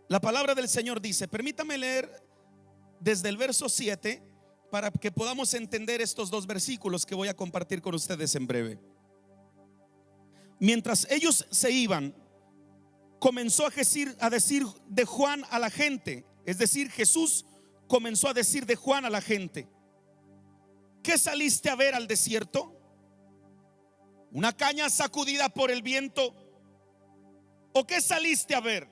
La palabra del Señor dice, permítame leer desde el verso 7 para que podamos entender estos dos versículos que voy a compartir con ustedes en breve. Mientras ellos se iban, comenzó a decir de Juan a la gente, es decir, Jesús comenzó a decir de Juan a la gente: ¿qué saliste a ver al desierto? ¿Una caña sacudida por el viento? ¿O qué saliste a ver?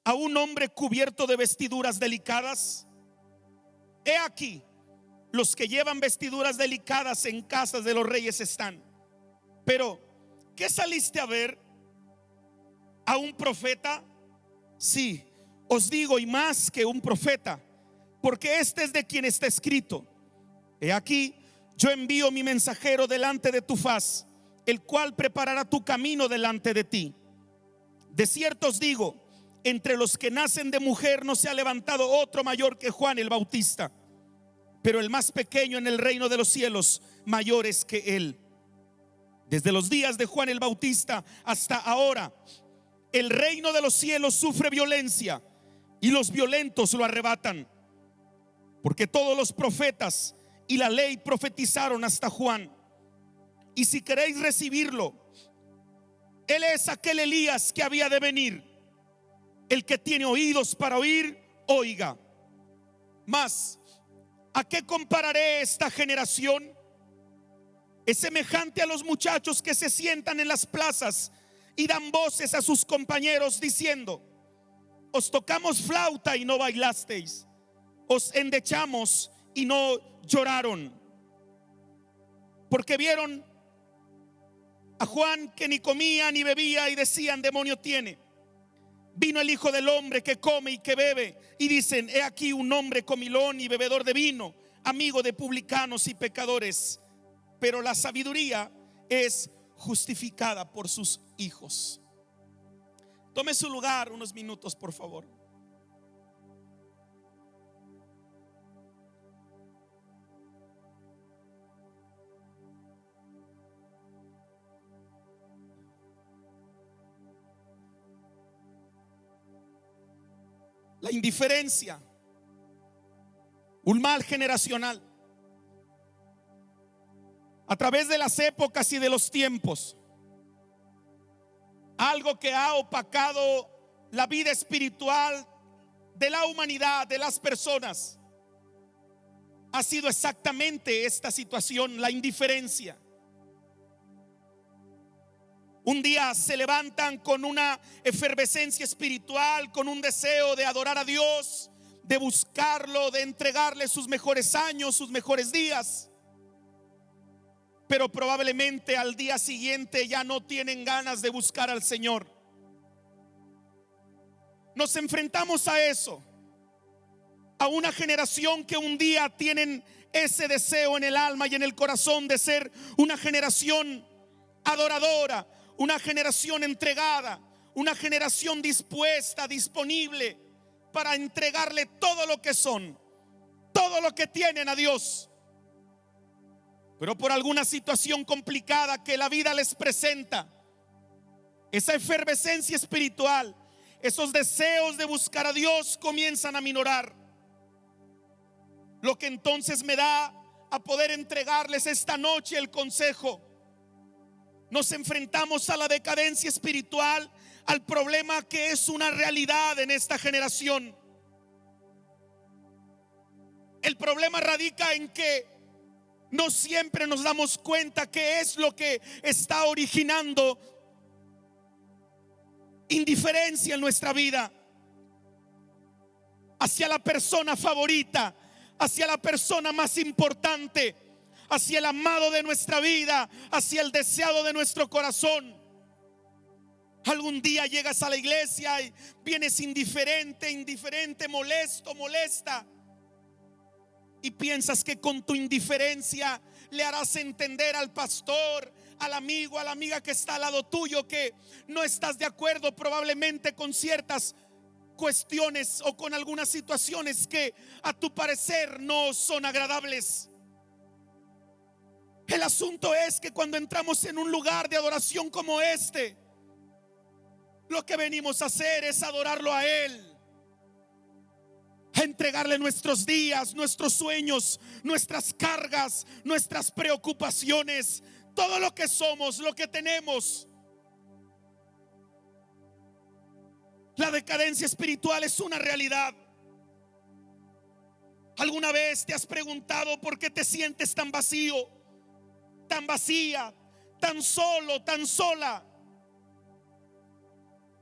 ¿A un hombre cubierto de vestiduras delicadas? He aquí, los que llevan vestiduras delicadas en casas de los reyes están. Pero, ¿qué saliste a ver? ¿A un profeta? Sí, os digo, y más que un profeta, porque este es de quien está escrito: he aquí, yo envío mi mensajero delante de tu faz, el cual preparará tu camino delante de ti. De cierto os digo, entre los que nacen de mujer no se ha levantado otro mayor que Juan el Bautista, pero el más pequeño en el reino de los cielos mayor es que él. Desde los días de Juan el Bautista hasta ahora, el reino de los cielos sufre violencia y los violentos lo arrebatan. Porque todos los profetas y la ley profetizaron hasta Juan. Y si queréis recibirlo, él es aquel Elías que había de venir. El que tiene oídos para oír, oiga. Mas, ¿a qué compararé esta generación? Es semejante a los muchachos que se sientan en las plazas y dan voces a sus compañeros diciendo: os tocamos flauta y no bailasteis, os endechamos y no lloraron. Porque vieron a Juan que ni comía ni bebía y decían: demonio tiene. Vino el Hijo del Hombre que come y que bebe, y dicen: he aquí un hombre comilón y bebedor de vino, amigo de publicanos y pecadores. Pero la sabiduría es justificada por sus hijos. Tome su lugar unos minutos, por favor. La indiferencia, un mal generacional. A través de las épocas y de los tiempos, algo que ha opacado la vida espiritual de la humanidad, de las personas, ha sido exactamente esta situación, la indiferencia. Un día se levantan con una efervescencia espiritual, con un deseo de adorar a Dios, de buscarlo, de entregarle sus mejores años, sus mejores días. Pero probablemente al día siguiente ya no tienen ganas de buscar al Señor. Nos enfrentamos a eso, a una generación que un día tienen ese deseo en el alma y en el corazón de ser una generación adoradora, una generación entregada, una generación dispuesta, disponible para entregarle todo lo que son, todo lo que tienen a Dios. Pero por alguna situación complicada que la vida les presenta, esa efervescencia espiritual, esos deseos de buscar a Dios comienzan a minorar. Lo que entonces me da a poder entregarles esta noche el consejo. Nos enfrentamos a la decadencia espiritual, al problema que es una realidad en esta generación. El problema radica en que no siempre nos damos cuenta qué es lo que está originando indiferencia en nuestra vida hacia la persona favorita, hacia la persona más importante, hacia el amado de nuestra vida, hacia el deseado de nuestro corazón. Algún día llegas a la iglesia y vienes indiferente, molesto, molesta, y piensas que con tu indiferencia le harás entender al pastor, al amigo, a la amiga que está al lado tuyo que no estás de acuerdo probablemente con ciertas cuestiones o con algunas situaciones que a tu parecer no son agradables. El asunto es que cuando entramos en un lugar de adoración como este, Lo que venimos a hacer es adorarlo a Él, a entregarle nuestros días, nuestros sueños, nuestras cargas, nuestras preocupaciones, todo lo que somos, lo que tenemos. La decadencia espiritual es una realidad. ¿Alguna vez te has preguntado por qué te sientes tan vacío, tan vacía, tan solo, tan sola?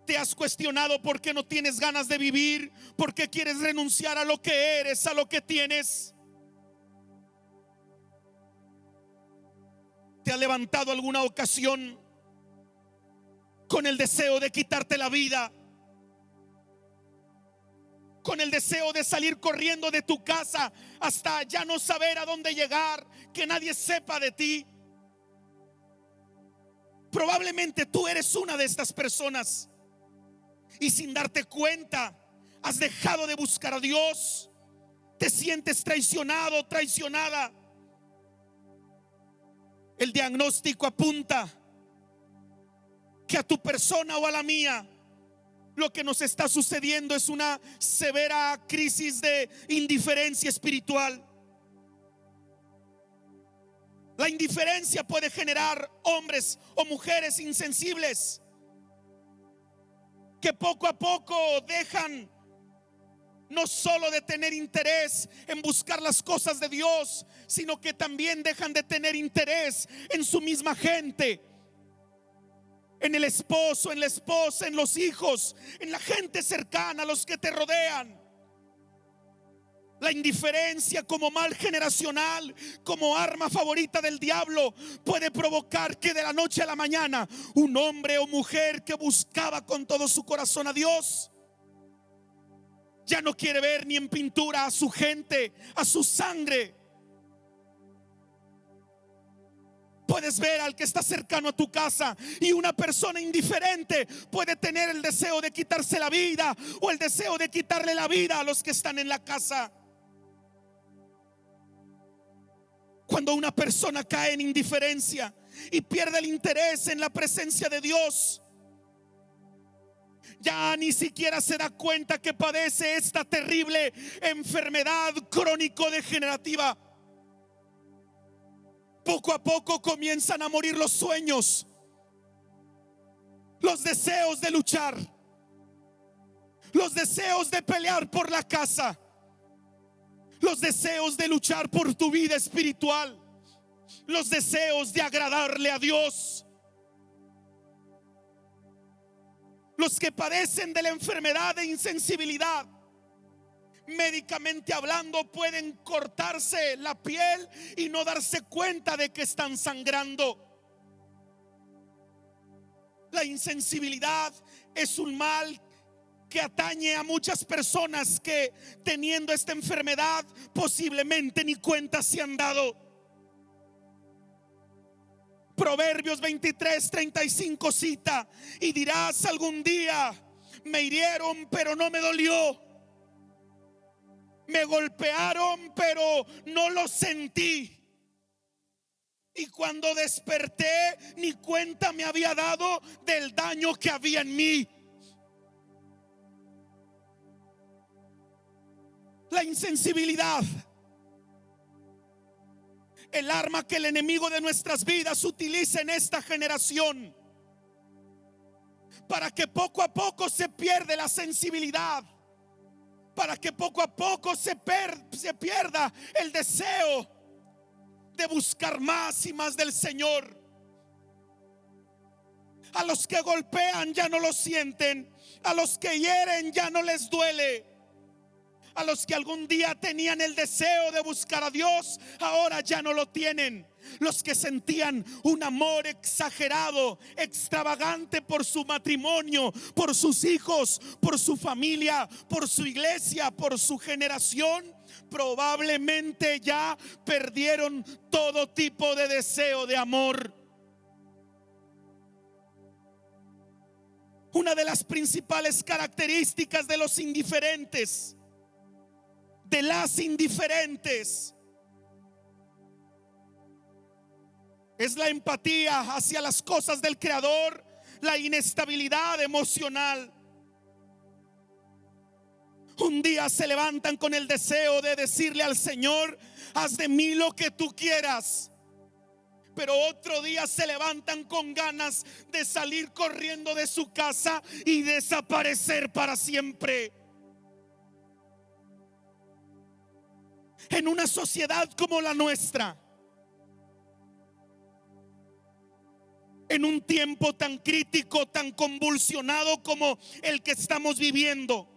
¿Te has cuestionado por qué no tienes ganas de vivir? ¿Por qué quieres renunciar a lo que eres, a lo que tienes? ¿Te ha levantado alguna ocasión con el deseo de quitarte la vida? Con el deseo de salir corriendo de tu casa hasta ya no saber a dónde llegar, que nadie sepa de ti. Probablemente tú eres una de estas personas y sin darte cuenta has dejado de buscar a Dios. Te sientes traicionado, traicionada. El diagnóstico apunta que a tu persona o a la mía lo que nos está sucediendo es una severa crisis de indiferencia espiritual. La indiferencia puede generar hombres o mujeres insensibles que poco a poco dejan no solo de tener interés en buscar las cosas de Dios, sino que también dejan de tener interés en su misma gente, en el esposo, en la esposa, en los hijos, en la gente cercana, los que te rodean. La indiferencia como mal generacional, como arma favorita del diablo, puede provocar que de la noche a la mañana un hombre o mujer que buscaba con todo su corazón a Dios ya no quiere ver ni en pintura a su gente, a su sangre. Puedes ver al que está cercano a tu casa y una persona indiferente puede tener el deseo de quitarse la vida o el deseo de quitarle la vida a los que están en la casa. Cuando una persona cae en indiferencia y pierde el interés en la presencia de Dios, ya ni siquiera se da cuenta que padece esta terrible enfermedad crónico-degenerativa. Poco a poco comienzan a morir los sueños, los deseos de luchar, los deseos de pelear por la casa, los deseos de luchar por tu vida espiritual, los deseos de agradarle a Dios. Los que padecen de la enfermedad de insensibilidad, médicamente hablando, pueden cortarse la piel y no darse cuenta de que están sangrando. La insensibilidad es un mal que atañe a muchas personas que teniendo esta enfermedad posiblemente ni cuenta se han dado. Proverbios 23:35 cita: y dirás algún día, me hirieron pero no me dolió, me golpearon pero no lo sentí, y cuando desperté ni cuenta me había dado del daño que había en mí. La insensibilidad, el arma que el enemigo de nuestras vidas utiliza en esta generación para que poco a poco se pierda la sensibilidad, para que poco a poco se pierda el deseo de buscar más y más del Señor. A los que golpean ya no lo sienten, a los que hieren ya no les duele. A los que algún día tenían el deseo de buscar a Dios, ahora ya no lo tienen. Los que sentían un amor exagerado, extravagante por su matrimonio, por sus hijos, por su familia, por su iglesia, por su generación, probablemente ya perdieron todo tipo de deseo de amor. Una de las principales características de los indiferentes, de las indiferentes, es la empatía hacia las cosas del Creador, la inestabilidad emocional. Un día se levantan con el deseo de decirle al Señor: haz de mí lo que tú quieras. Pero otro día se levantan con ganas de salir corriendo de su casa y desaparecer para siempre. En una sociedad como la nuestra, en un tiempo tan crítico, tan convulsionado como el que estamos viviendo,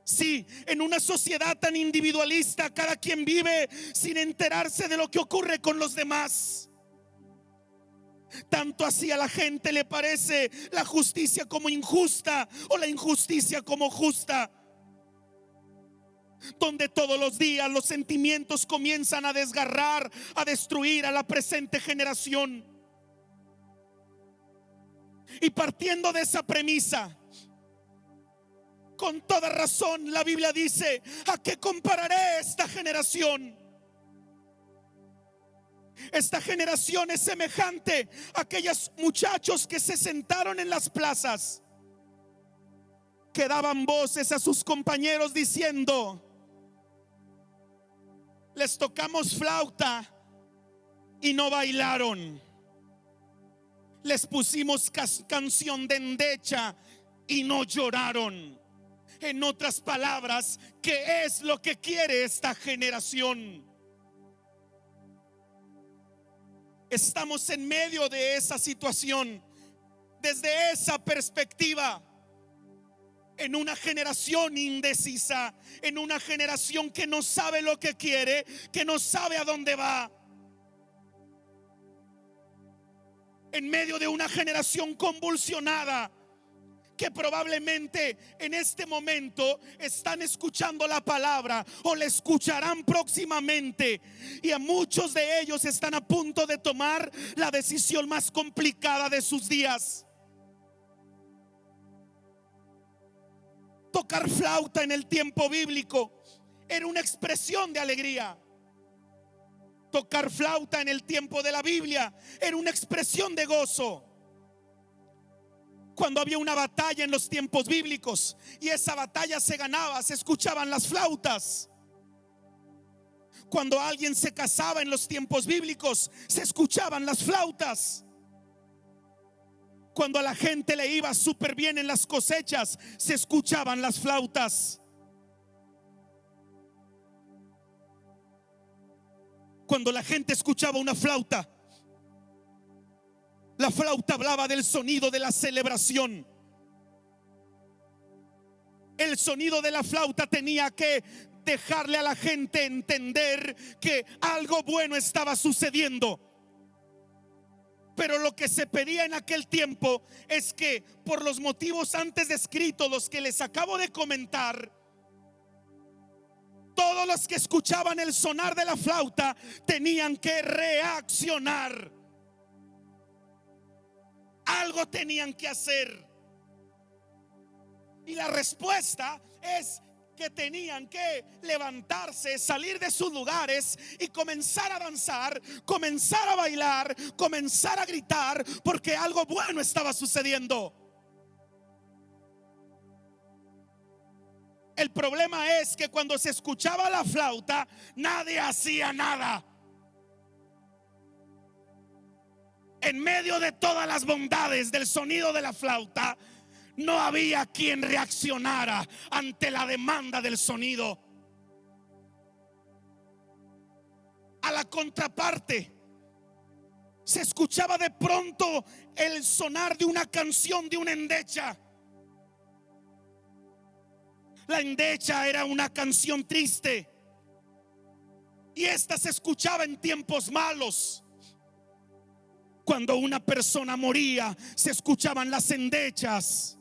sí, en una sociedad tan individualista, cada quien vive sin enterarse de lo que ocurre con los demás. Tanto así a la gente le parece la justicia como injusta o la injusticia como justa, donde todos los días los sentimientos comienzan a desgarrar, a destruir a la presente generación. Y partiendo de esa premisa, con toda razón la Biblia dice: ¿a qué compararé esta generación? Esta generación es semejante a aquellos muchachos que se sentaron en las plazas, que daban voces a sus compañeros diciendo: les tocamos flauta y no bailaron, les pusimos canción de endecha y no lloraron. En otras palabras, ¿qué es lo que quiere esta generación? Estamos en medio de esa situación, desde esa perspectiva, en una generación indecisa, en una generación que no sabe lo que quiere, que no sabe a dónde va. En medio de una generación convulsionada, que probablemente en este momento están escuchando la palabra o la escucharán próximamente, y a muchos de ellos están a punto de tomar la decisión más complicada de sus días. Tocar flauta en el tiempo bíblico era una expresión de alegría. Tocar flauta en el tiempo de la Biblia era una expresión de gozo. Cuando había una batalla en los tiempos bíblicos y esa batalla se ganaba, se escuchaban las flautas. Cuando alguien se casaba en los tiempos bíblicos, se escuchaban las flautas. Cuando a la gente le iba súper bien en las cosechas, se escuchaban las flautas. Cuando la gente escuchaba una flauta, la flauta hablaba del sonido de la celebración. El sonido de la flauta tenía que dejarle a la gente entender que algo bueno estaba sucediendo. Pero lo que se pedía en aquel tiempo es que, por los motivos antes descritos, los que les acabo de comentar, todos los que escuchaban el sonar de la flauta tenían que reaccionar. Algo tenían que hacer. Y la respuesta es que tenían que levantarse, salir de sus lugares y comenzar a danzar, comenzar a bailar, comenzar a gritar, porque algo bueno estaba sucediendo. El problema es que cuando se escuchaba la flauta, nadie hacía nada. En medio de todas las bondades del sonido de la flauta, no había quien reaccionara ante la demanda del sonido. A la contraparte, se escuchaba de pronto el sonar de una canción de una endecha. La endecha era una canción triste, y esta se escuchaba en tiempos malos. Cuando una persona moría, se escuchaban las endechas.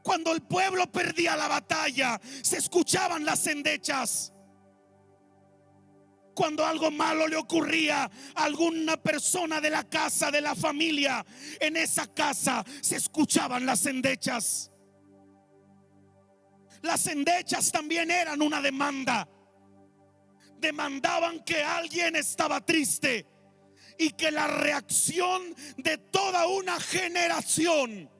Cuando el pueblo perdía la batalla, se escuchaban las endechas. Cuando algo malo le ocurría a alguna persona de la casa, de la familia, en esa casa se escuchaban las endechas. Las endechas también eran una demanda. Demandaban que alguien estaba triste y que la reacción de toda una generación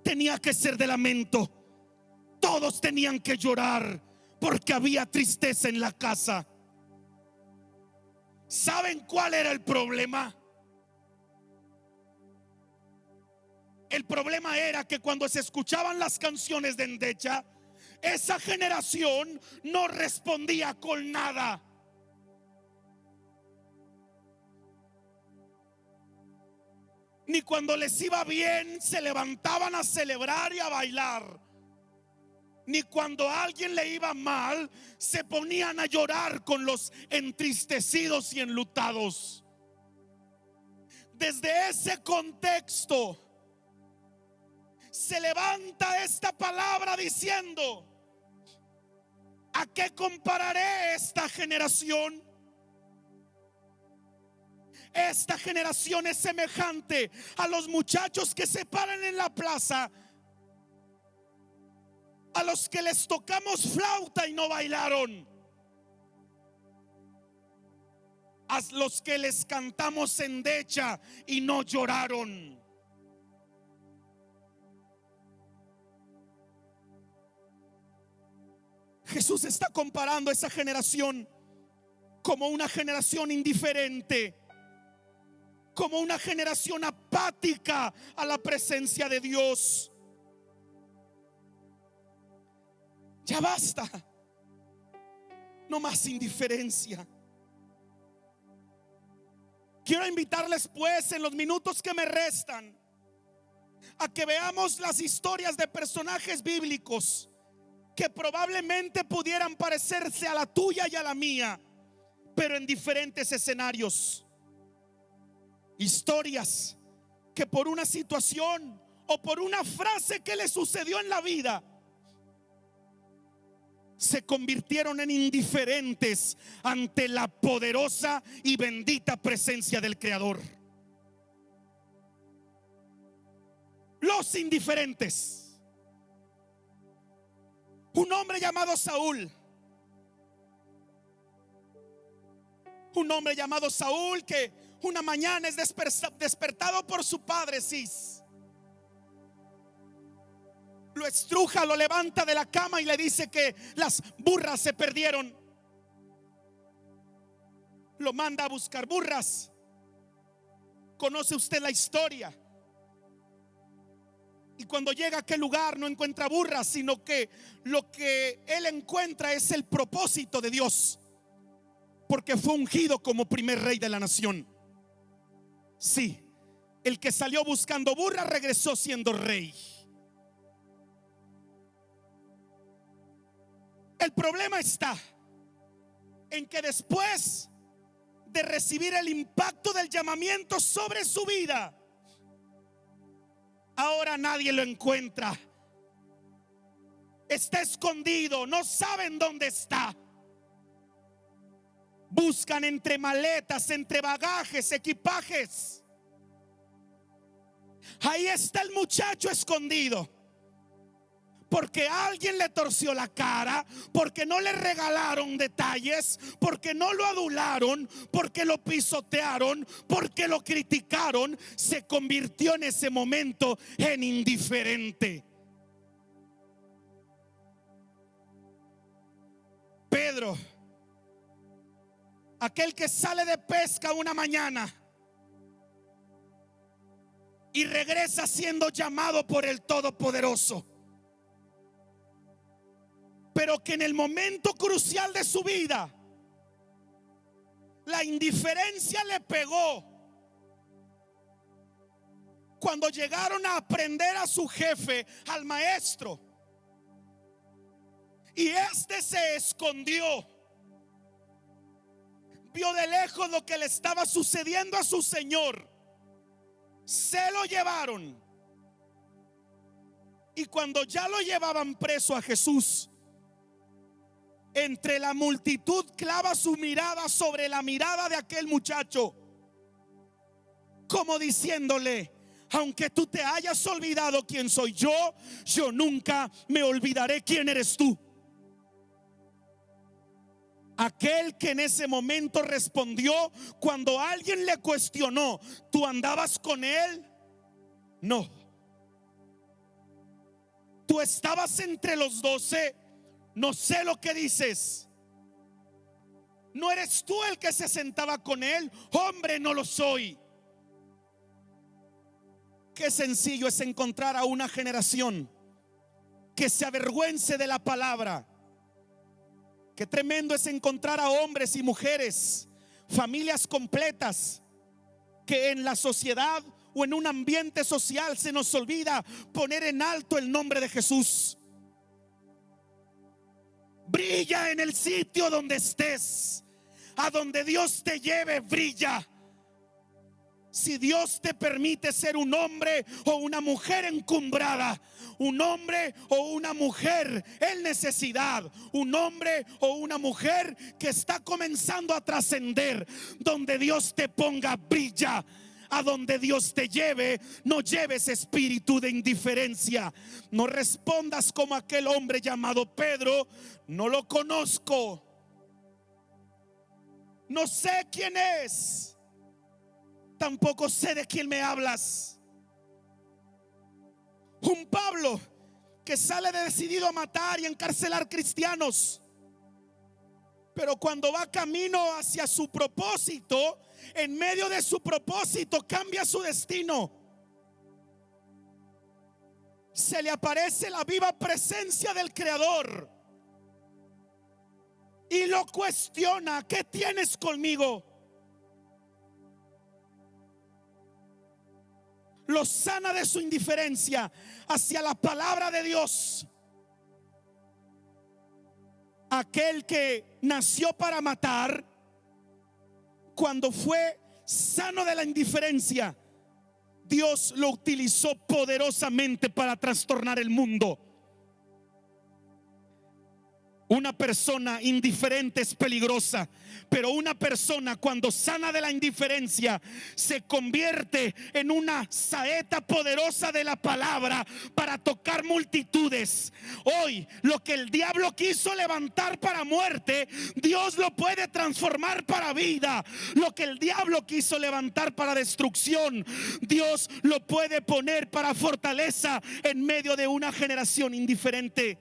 tenía que ser de lamento. Todos tenían que llorar porque había tristeza en la casa. ¿Saben cuál era el problema? El problema era que cuando se escuchaban las canciones de Endecha, esa generación no respondía con nada. Ni cuando les iba bien se levantaban a celebrar y a bailar, ni cuando a alguien le iba mal se ponían a llorar con los entristecidos y enlutados. Desde ese contexto se levanta esta palabra diciendo: ¿a qué compararé esta generación? Esta generación es semejante a los muchachos que se paran en la plaza, a los que les tocamos flauta y no bailaron, a los que les cantamos endecha y no lloraron. Jesús está comparando a esa generación como una generación indiferente, como una generación apática a la presencia de Dios. Ya basta, no más indiferencia. Quiero invitarles pues en los minutos que me restan a que veamos las historias de personajes bíblicos que probablemente pudieran parecerse a la tuya y a la mía, pero en diferentes escenarios. Historias que por una situación o por una frase que le sucedió en la vida se convirtieron en indiferentes ante la poderosa y bendita presencia del Creador. Los indiferentes. Un hombre llamado Saúl. Un hombre llamado Saúl que una mañana es despertado por su padre Cis. Lo estruja, lo levanta de la cama y le dice que las burras se perdieron. Lo manda a buscar burras. Conoce usted la historia. Y cuando llega a aquel lugar no encuentra burras, sino que lo que él encuentra es el propósito de Dios, porque fue ungido como primer rey de la nación. Sí, el que salió buscando burras regresó siendo rey. El problema está en que después de recibir el impacto del llamamiento sobre su vida, ahora nadie lo encuentra. Está escondido, no saben dónde está. Buscan entre maletas, entre bagajes, equipajes. Ahí está el muchacho escondido, porque alguien le torció la cara, porque no le regalaron detalles, porque no lo adularon, porque lo pisotearon, porque lo criticaron. Se convirtió en ese momento en indiferente. Pedro, aquel que sale de pesca una mañana y regresa siendo llamado por el Todopoderoso, pero que en el momento crucial de su vida la indiferencia le pegó. Cuando llegaron a aprender a su jefe, al maestro, y este se escondió, vio de lejos lo que le estaba sucediendo a su señor, se lo llevaron. Y cuando ya lo llevaban preso a Jesús, entre la multitud clava su mirada sobre la mirada de aquel muchacho, como diciéndole: aunque tú te hayas olvidado quién soy yo, yo nunca me olvidaré quién eres tú. Aquel que en ese momento respondió cuando alguien le cuestionó: ¿tú andabas con él? No. ¿Tú estabas entre los 12? No sé lo que dices. ¿No eres tú el que se sentaba con él? Hombre, no lo soy. Qué sencillo es encontrar a una generación que se avergüence de la palabra. Qué tremendo es encontrar a hombres y mujeres, familias completas, que en la sociedad o en un ambiente social se nos olvida poner en alto el nombre de Jesús. Brilla en el sitio donde estés. A donde Dios te lleve, brilla. Si Dios te permite ser un hombre o una mujer encumbrada, un hombre o una mujer en necesidad, un hombre o una mujer que está comenzando a trascender, donde Dios te ponga, brilla. A donde Dios te lleve, no lleves espíritu de indiferencia. No respondas como aquel hombre llamado Pedro: no lo conozco, no sé quién es, tampoco sé de quién me hablas. Un Pablo que sale decidido a matar y encarcelar cristianos, pero cuando va camino hacia su propósito, en medio de su propósito cambia su destino. Se le aparece la viva presencia del Creador y lo cuestiona: ¿qué tienes conmigo? Lo sana de su indiferencia hacia la palabra de Dios. Aquel que nació para matar, cuando fue sano de la indiferencia, Dios lo utilizó poderosamente para trastornar el mundo. Una persona indiferente es peligrosa, pero una persona cuando sana de la indiferencia se convierte en una saeta poderosa de la palabra para tocar multitudes. Hoy lo que el diablo quiso levantar para muerte, Dios lo puede transformar para vida. Lo que el diablo quiso levantar para destrucción, Dios lo puede poner para fortaleza en medio de una generación indiferente.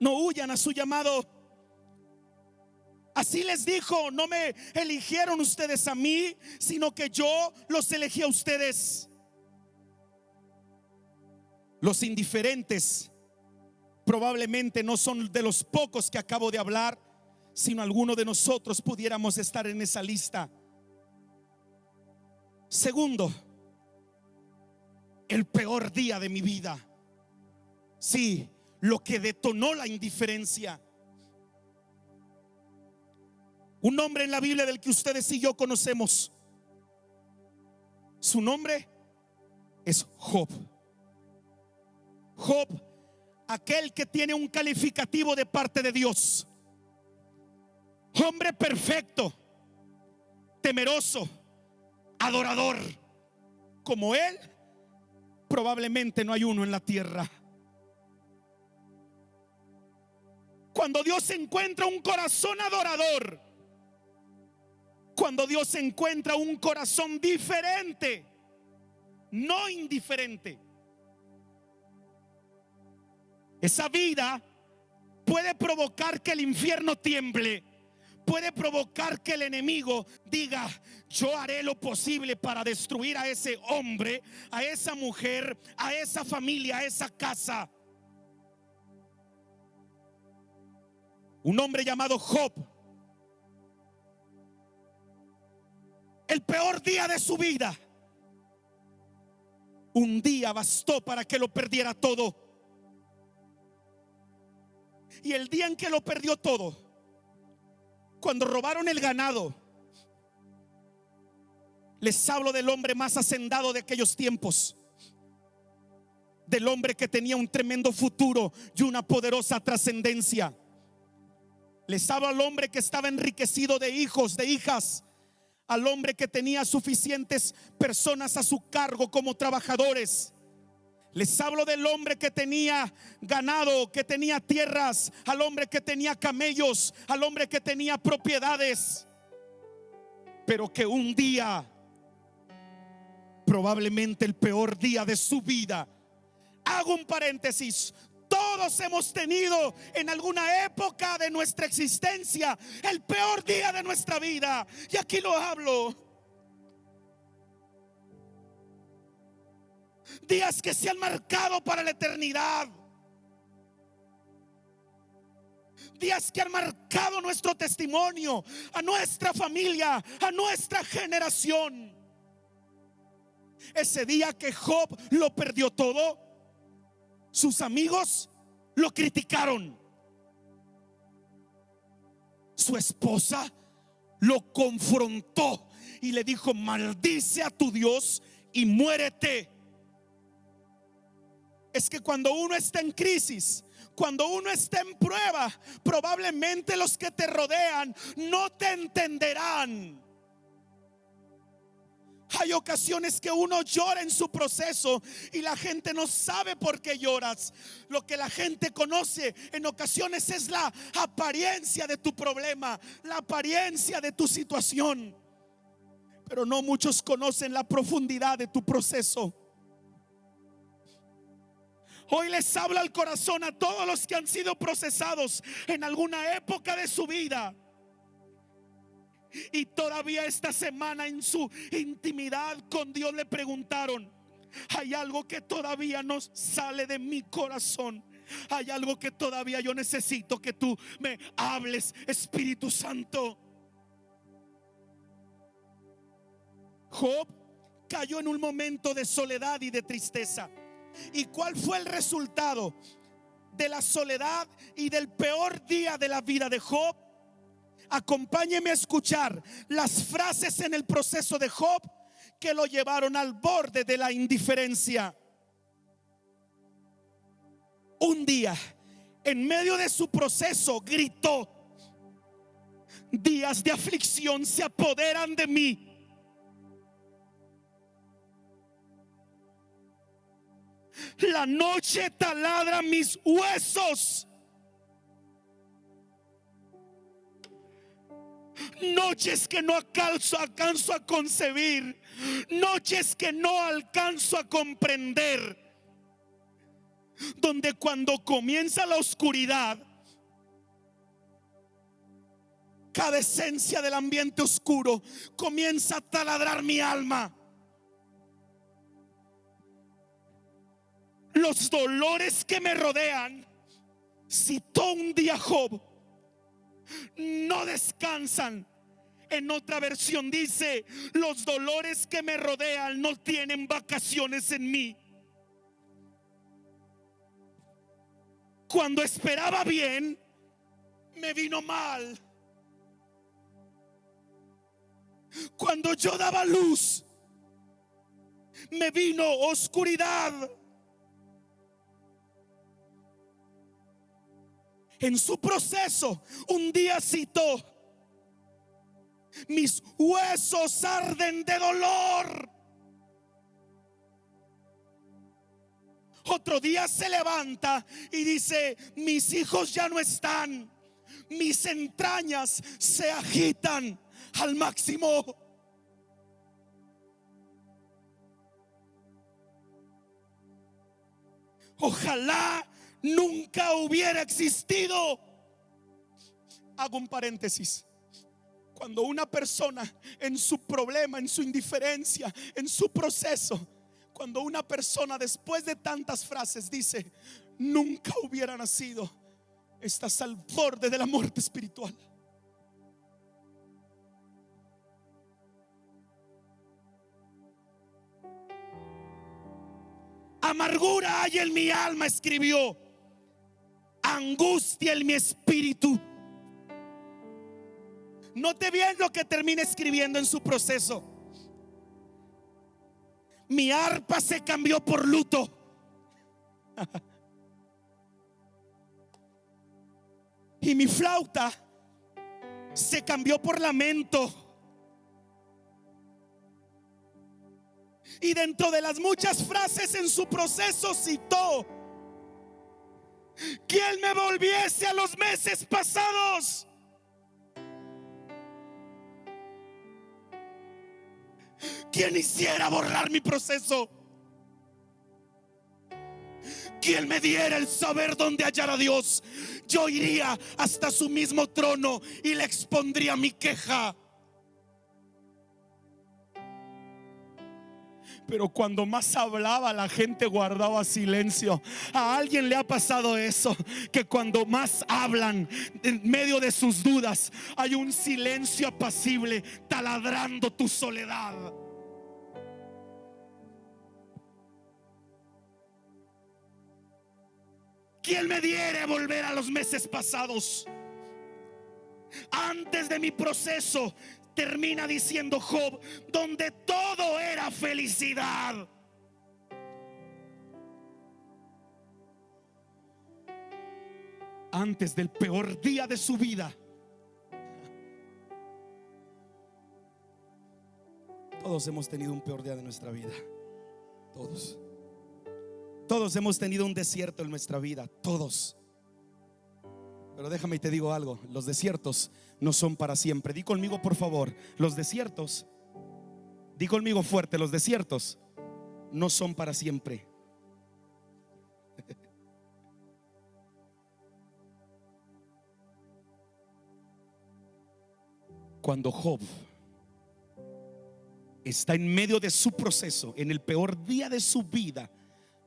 No huyan a su llamado. Así les dijo: no me eligieron ustedes a mí, sino que yo los elegí a ustedes. Los indiferentes probablemente no son de los pocos que acabo de hablar, sino alguno de nosotros pudiéramos estar en esa lista. Segundo, el peor día de mi vida. Sí, lo que detonó la indiferencia. Un hombre en la Biblia del que ustedes y yo conocemos. Su nombre es Job. Job, aquel que tiene un calificativo de parte de Dios: hombre perfecto, temeroso, adorador. Como él, probablemente no hay uno en la tierra. Cuando Dios encuentra un corazón adorador, cuando Dios encuentra un corazón diferente, no indiferente, esa vida puede provocar que el infierno tiemble, puede provocar que el enemigo diga: yo haré lo posible para destruir a ese hombre, a esa mujer, a esa familia, a esa casa. Un hombre llamado Job, el peor día de su vida, un día bastó para que lo perdiera todo. Y el día en que lo perdió todo, cuando robaron el ganado, les hablo del hombre más hacendado de aquellos tiempos, del hombre que tenía un tremendo futuro y una poderosa trascendencia. Les hablo al hombre que estaba enriquecido de hijos, de hijas, al hombre que tenía suficientes personas a su cargo como trabajadores. Les hablo del hombre que tenía ganado, que tenía tierras, al hombre que tenía camellos, al hombre que tenía propiedades. Pero que un día, probablemente el peor día de su vida, hago un paréntesis, todos hemos tenido en alguna época de nuestra existencia el peor día de nuestra vida, y aquí lo hablo. Días que se han marcado para la eternidad, días que han marcado nuestro testimonio, a nuestra familia, a nuestra generación. Ese día que Job lo perdió todo, sus amigos lo criticaron. Su esposa lo confrontó y le dijo: maldice a tu Dios y muérete. Es que cuando uno está en crisis, cuando uno está en prueba, probablemente los que te rodean no te entenderán. Hay ocasiones que uno llora en su proceso y la gente no sabe por qué lloras. Lo que la gente conoce en ocasiones es la apariencia de tu problema, la apariencia de tu situación, pero no muchos conocen la profundidad de tu proceso. Hoy les habla al corazón a todos los que han sido procesados en alguna época de su vida, y todavía esta semana en su intimidad con Dios le preguntaron: hay algo que todavía no sale de mi corazón, hay algo que todavía yo necesito que tú me hables, Espíritu Santo. Job cayó en un momento de soledad y de tristeza. ¿Y cuál fue el resultado de la soledad y del peor día de la vida de Job? Acompáñeme a escuchar las frases en el proceso de Job que lo llevaron al borde de la indiferencia. Un día, en medio de su proceso, gritó: días de aflicción se apoderan de mí. La noche taladra mis huesos. Noches que no alcanzo a concebir, noches que no alcanzo a comprender, donde cuando comienza la oscuridad, cada esencia del ambiente oscuro comienza a taladrar mi alma. Los dolores que me rodean, citó un día Job, no descansan. En otra versión dice: los dolores que me rodean no tienen vacaciones en mí. Cuando esperaba bien, me vino mal. Cuando yo daba luz, me vino oscuridad. En su proceso, un día citó: mis huesos arden de dolor. Otro día se levanta y dice: mis hijos ya no están, mis entrañas se agitan al máximo. Ojalá nunca hubiera existido. Hago un paréntesis. Cuando una persona en su problema, en su indiferencia, en su proceso, cuando una persona después de tantas frases dice: nunca hubiera nacido, estás al borde de la muerte espiritual. Amargura hay en mi alma, escribió, angustia en mi espíritu. Note bien lo que termina escribiendo en su proceso: mi arpa se cambió por luto. Y mi flauta se cambió por lamento. Y dentro de las muchas frases en su proceso citó: ¿quién me volviese a los meses pasados? ¿Quién hiciera borrar mi proceso? ¿Quién me diera el saber dónde hallar a Dios? Yo iría hasta su mismo trono y le expondría mi queja. Pero cuando más hablaba, la gente guardaba silencio. ¿A alguien le ha pasado eso? Que cuando más hablan, en medio de sus dudas, hay un silencio apacible taladrando tu soledad. ¿Quién me diere volver a los meses pasados? Antes de mi proceso, termina diciendo Job, donde todo era felicidad. Antes del peor día de su vida. Todos hemos tenido un peor día de nuestra vida. Todos hemos tenido un desierto en nuestra vida. Todos. Pero déjame y te digo algo: los desiertos no son para siempre. Di conmigo, por favor, los desiertos. Di conmigo fuerte: los desiertos no son para siempre. Cuando Job está en medio de su proceso, en el peor día de su vida,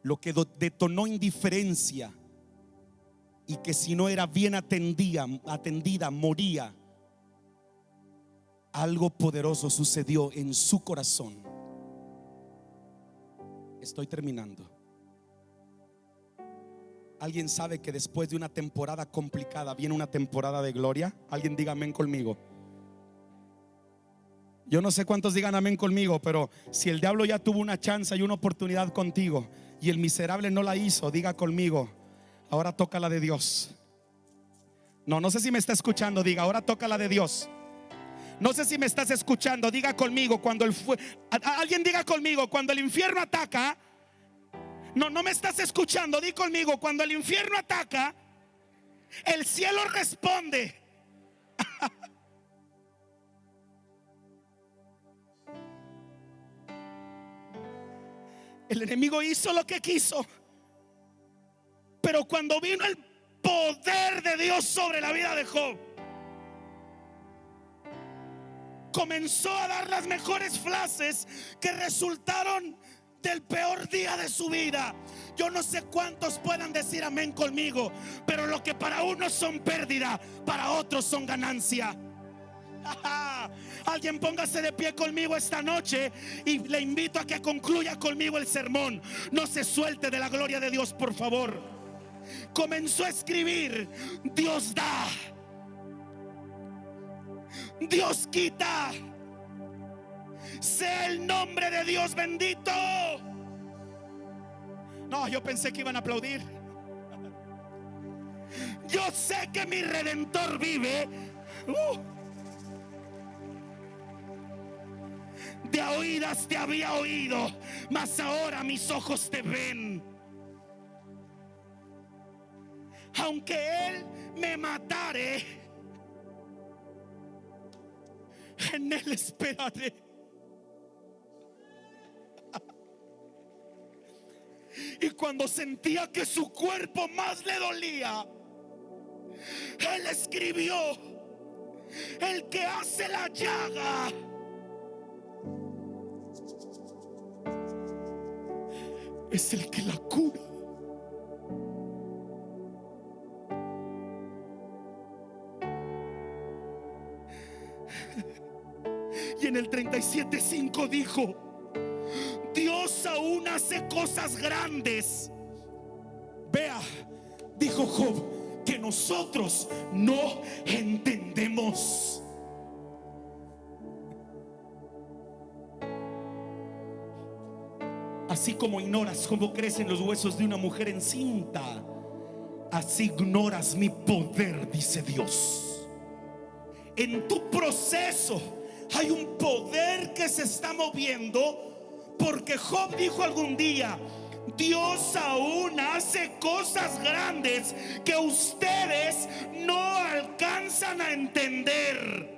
lo que detonó indiferencia y que si no era bien atendida, moría, algo poderoso sucedió en su corazón. Estoy terminando. ¿Alguien sabe que después de una temporada complicada viene una temporada de gloria? Alguien diga amén conmigo. Yo no sé cuántos digan amén conmigo, pero si el diablo ya tuvo una chance y una oportunidad contigo y el miserable no la hizo, diga conmigo: ahora toca la de Dios. No sé si me está escuchando. Diga: ahora toca la de Dios. No sé si me estás escuchando. Diga conmigo: alguien diga conmigo: cuando el infierno ataca. No me estás escuchando. Di conmigo: cuando el infierno ataca, el cielo responde. El enemigo hizo lo que quiso, pero cuando vino el poder de Dios sobre la vida de Job, comenzó a dar las mejores frases que resultaron del peor día de su vida. Yo no sé cuántos puedan decir amén conmigo, pero lo que para unos son pérdida, para otros son ganancia. Alguien póngase de pie conmigo esta noche y le invito a que concluya conmigo el sermón. No se suelte de la gloria de Dios, por favor. Comenzó a escribir: Dios da, Dios quita, sea el nombre de Dios bendito. No, yo pensé que iban a aplaudir. Yo sé que mi Redentor vive. De oídas te había oído, mas ahora mis ojos te ven. Aunque Él me matare, en Él esperaré. Y cuando sentía que su cuerpo más le dolía, Él escribió: el que hace la llaga es el que la cura. Y en el 37:5 dijo: Dios aún hace cosas grandes. Vea, dijo Job, que nosotros no entendemos. Así como ignoras cómo crecen los huesos de una mujer encinta, así ignoras mi poder, dice Dios. En tu proceso hay un poder que se está moviendo Porque Job dijo algún día: Dios aún hace cosas grandes que ustedes no alcanzan a entender.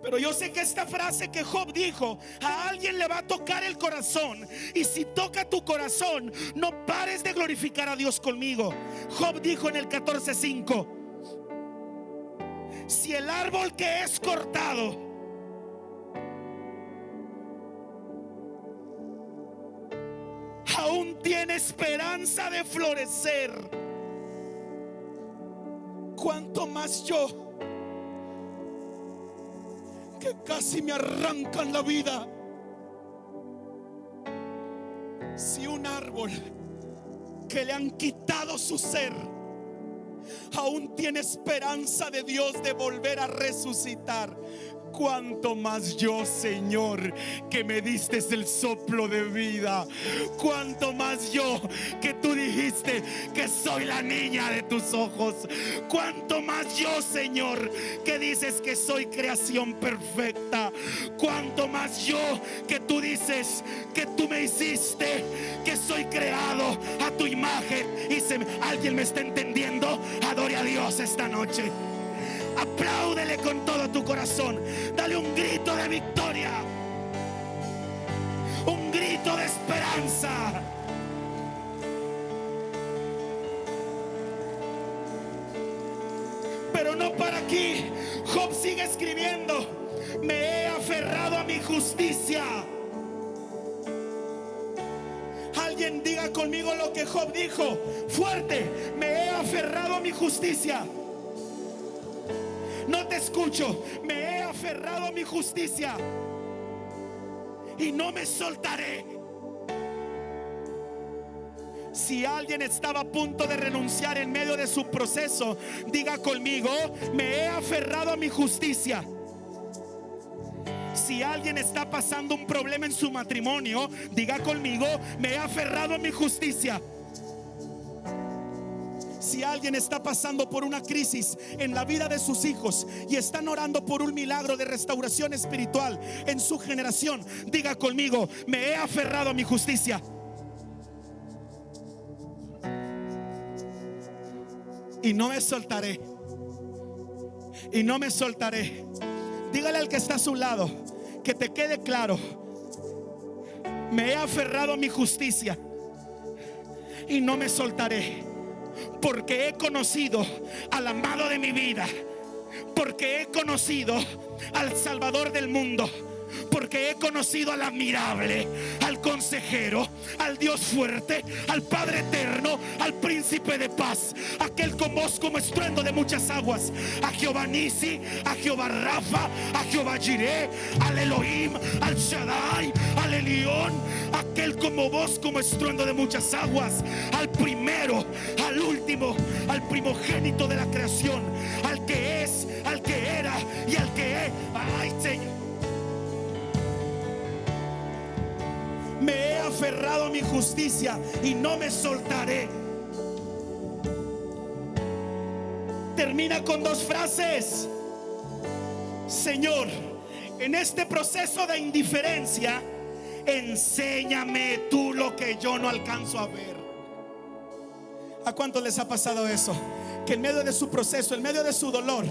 Pero yo sé que esta frase que Job dijo a alguien le va a tocar el corazón. Y si toca tu corazón, no pares de glorificar a Dios conmigo. Job dijo en el 14:5: si el árbol que es cortado aún tiene esperanza de florecer, ¿cuánto más yo, que casi me arrancan la vida? Si un árbol que le han quitado su ser aún tiene esperanza de Dios de volver a resucitar, cuánto más yo, Señor, que me diste el soplo de vida. Cuánto más yo, que tú dijiste que soy la niña de tus ojos. Cuánto más yo, Señor, que dices que soy creación perfecta. Cuánto más yo, que tú dices que tú me hiciste, que soy creado a tu imagen. Y si alguien me está entendiendo, adore a Dios esta noche. Apláudele con todo tu corazón. Dale un grito de victoria, un grito de esperanza. Pero no para aquí. Job sigue escribiendo: me he aferrado a mi justicia. Alguien diga conmigo lo que Job dijo fuerte: me he aferrado a mi justicia. No te escucho. Me he aferrado a mi justicia y no me soltaré. Si alguien estaba a punto de renunciar en medio de su proceso, diga conmigo: me he aferrado a mi justicia. Si alguien está pasando un problema en su matrimonio, diga conmigo: me he aferrado a mi justicia. Si alguien está pasando por una crisis en la vida de sus hijos y están orando por un milagro de restauración espiritual en su generación, diga conmigo: me he aferrado a mi justicia. Y no me soltaré. Y no me soltaré. Dígale al que está a su lado, que te quede claro: me he aferrado a mi justicia y no me soltaré. Porque he conocido al amado de mi vida, porque he conocido al Salvador del mundo, porque he conocido al admirable, al consejero, al Dios fuerte, al Padre eterno, al príncipe de paz, aquel con voz como estruendo de muchas aguas, a Jehová Nisi, a Jehová Rafa, a Jehová Jireh, al Elohim, al Shaddai, al Elión, aquel como voz como estruendo de muchas aguas, al primero, al último, al primogénito de la creación, al que es, al que era y al que es. Ay, Señor, me he aferrado a mi justicia y no me soltaré. Termina con dos frases: Señor, en este proceso de indiferencia, enséñame tú lo que yo no alcanzo a ver. ¿A cuántos les ha pasado eso? Que en medio de su proceso, en medio de su dolor,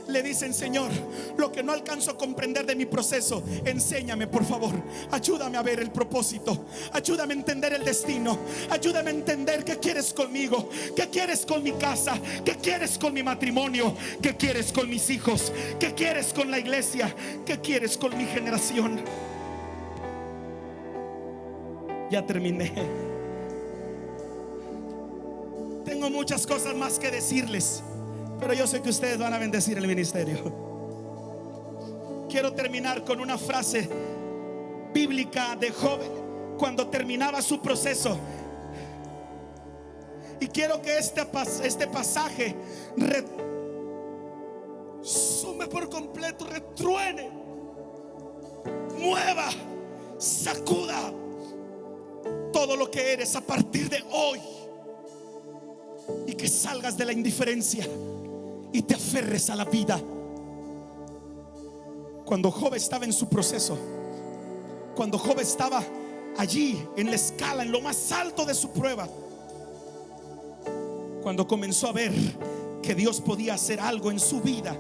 le dicen: Señor, lo que no alcanzo a comprender de mi proceso, enséñame, por favor. Ayúdame a ver el propósito. Ayúdame a entender el destino. Ayúdame a entender qué quieres conmigo, qué quieres con mi casa, qué quieres con mi matrimonio, qué quieres con mis hijos, qué quieres con la iglesia, qué quieres con mi generación. Ya terminé. Tengo muchas cosas más que decirles, pero yo sé que ustedes van a bendecir el ministerio. Quiero terminar con una frase bíblica de Job cuando terminaba su proceso. Y quiero que este pasaje resume por completo, retruene, mueva, sacuda todo lo que eres a partir de hoy. Y que salgas de la indiferencia y te aferres a la vida. Cuando Job estaba en su proceso, Cuando Job estaba allí en la escala, en lo más alto de su prueba, cuando comenzó a ver que Dios podía hacer algo en su vida,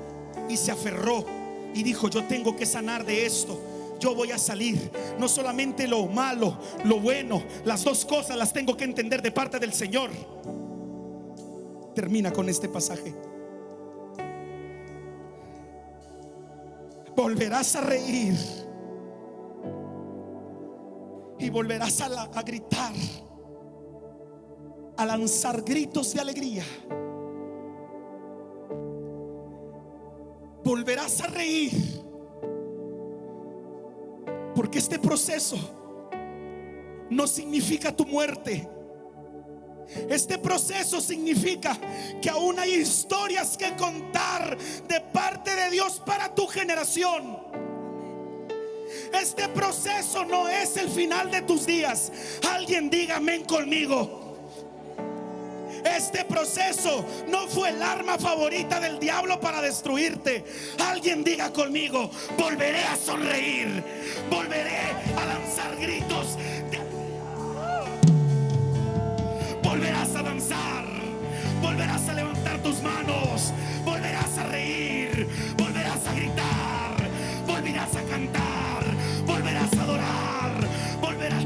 y se aferró y dijo: yo tengo que sanar de esto, yo voy a salir. No solamente lo malo, lo bueno, las dos cosas las tengo que entender de parte del Señor. Termina con este pasaje: volverás a reír y volverás a gritar, a lanzar gritos de alegría. Volverás a reír, porque este proceso no significa tu muerte. Este proceso significa que aún hay historias que contar de parte de Dios para tu generación. Este proceso no es el final de tus días. Alguien diga amén conmigo. Este proceso no fue el arma favorita del diablo para destruirte. Alguien diga conmigo: volveré a sonreír, volveré a lanzar gritos de... Volverás a danzar, volverás a levantar tus manos, volverás a reír, volverás a gritar, volverás a cantar, volverás a adorar, volverás.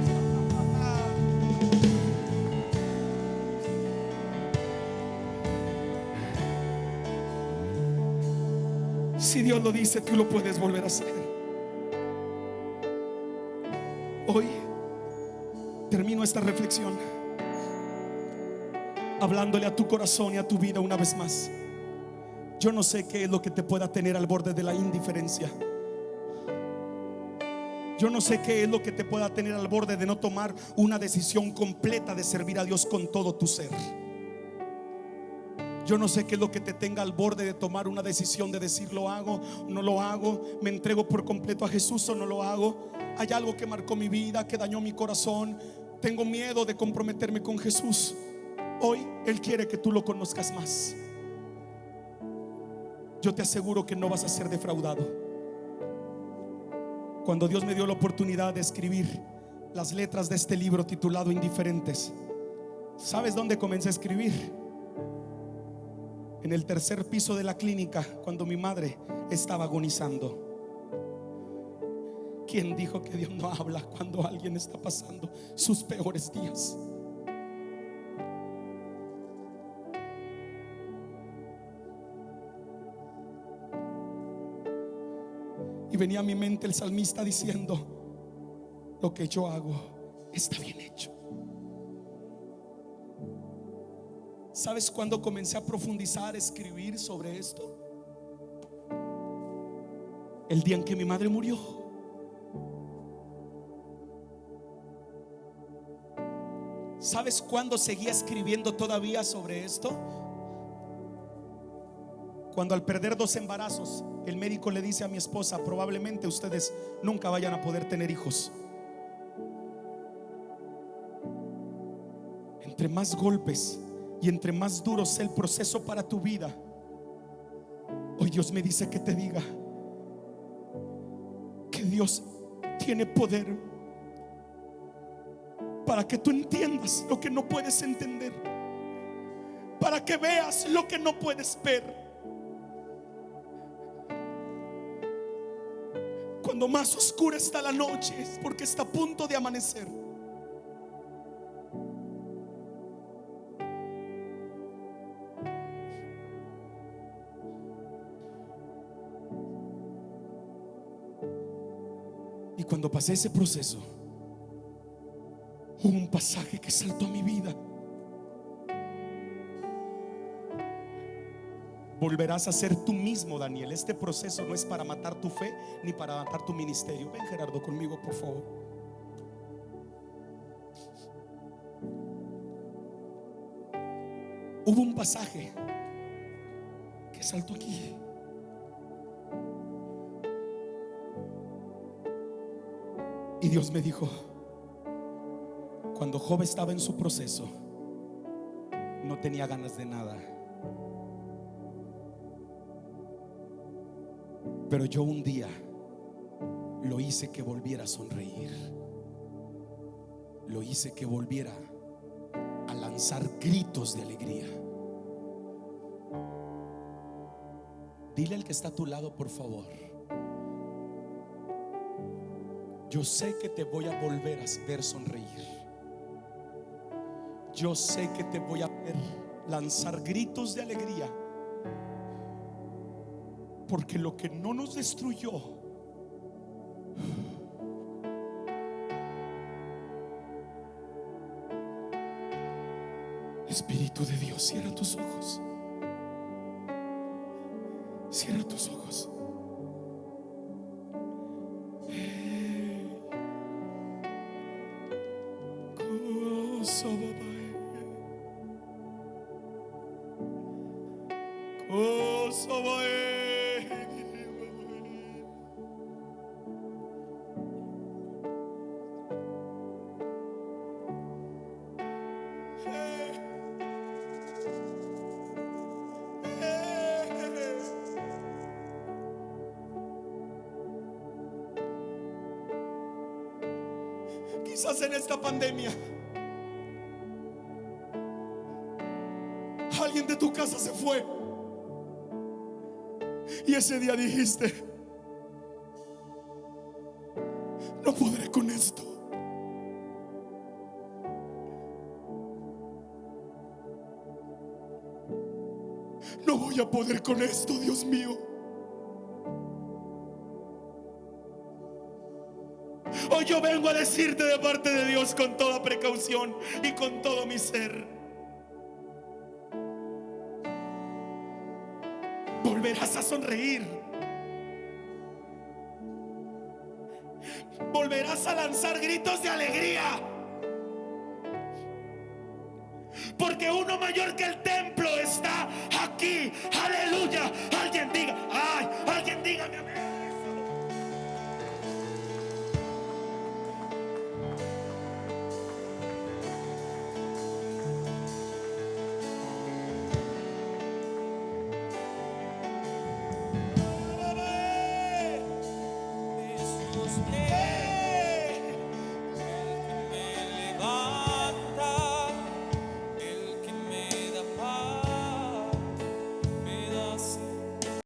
Si Dios lo dice, tú lo puedes volver a hacer. Hoy termino esta reflexión hablándole a tu corazón y a tu vida una vez más. Yo no sé qué es lo que te pueda tener al borde de la indiferencia. Yo no sé qué es lo que te pueda tener al borde de no tomar una decisión completa de servir a Dios con todo tu ser. Yo no sé qué es lo que te tenga al borde de tomar una decisión de decir: lo hago, no lo hago, me entrego por completo a Jesús o no lo hago. Hay algo que marcó mi vida, que dañó mi corazón, tengo miedo de comprometerme con Jesús. Hoy Él quiere que tú lo conozcas más. Yo te aseguro que no vas a ser defraudado. Cuando Dios me dio la oportunidad de escribir las letras de este libro titulado Indiferentes, ¿sabes dónde comencé a escribir? En el tercer piso de la clínica, cuando mi madre estaba agonizando. ¿Quién dijo que Dios no habla cuando alguien está pasando sus peores días? Y venía a mi mente el salmista diciendo: lo que yo hago está bien hecho. ¿Sabes cuándo comencé a profundizar, a escribir sobre esto? El día en que mi madre murió. ¿Sabes cuándo seguía escribiendo todavía sobre esto? Cuando al perder 2 embarazos, el médico le dice a mi esposa: probablemente ustedes nunca vayan a poder tener hijos. Entre más golpes y entre más duro sea el proceso para tu vida, hoy Dios me dice que te diga que Dios tiene poder para que tú entiendas lo que no puedes entender, para que veas lo que no puedes ver. Cuando más oscura está la noche es porque está a punto de amanecer. Y cuando pasé ese proceso, hubo un pasaje que saltó a mi vida. Volverás a ser tú mismo, Daniel. Este proceso no es para matar tu fe ni para matar tu ministerio. Ven, Gerardo, conmigo, por favor. Hubo un pasaje que saltó aquí. Y Dios me dijo: cuando Job estaba en su proceso, no tenía ganas de nada. Pero yo un día lo hice que volviera a sonreír. Lo hice que volviera a lanzar gritos de alegría. Dile al que está a tu lado, por favor: yo sé que te voy a volver a ver sonreír. Yo sé que te voy a ver lanzar gritos de alegría, porque lo que no nos destruyó, Espíritu de Dios, cierra tus ojos. Cierra tus ojos. Quizás en esta pandemia alguien de tu casa se fue y ese día dijiste: no podré con esto. No voy a poder con esto, Dios mío. Hoy yo vengo a decirte de parte de Dios, con toda precaución y con todo mi ser: volverás a sonreír. Volverás a lanzar gritos de alegría, porque uno mayor que el templo está aquí. Aleluya,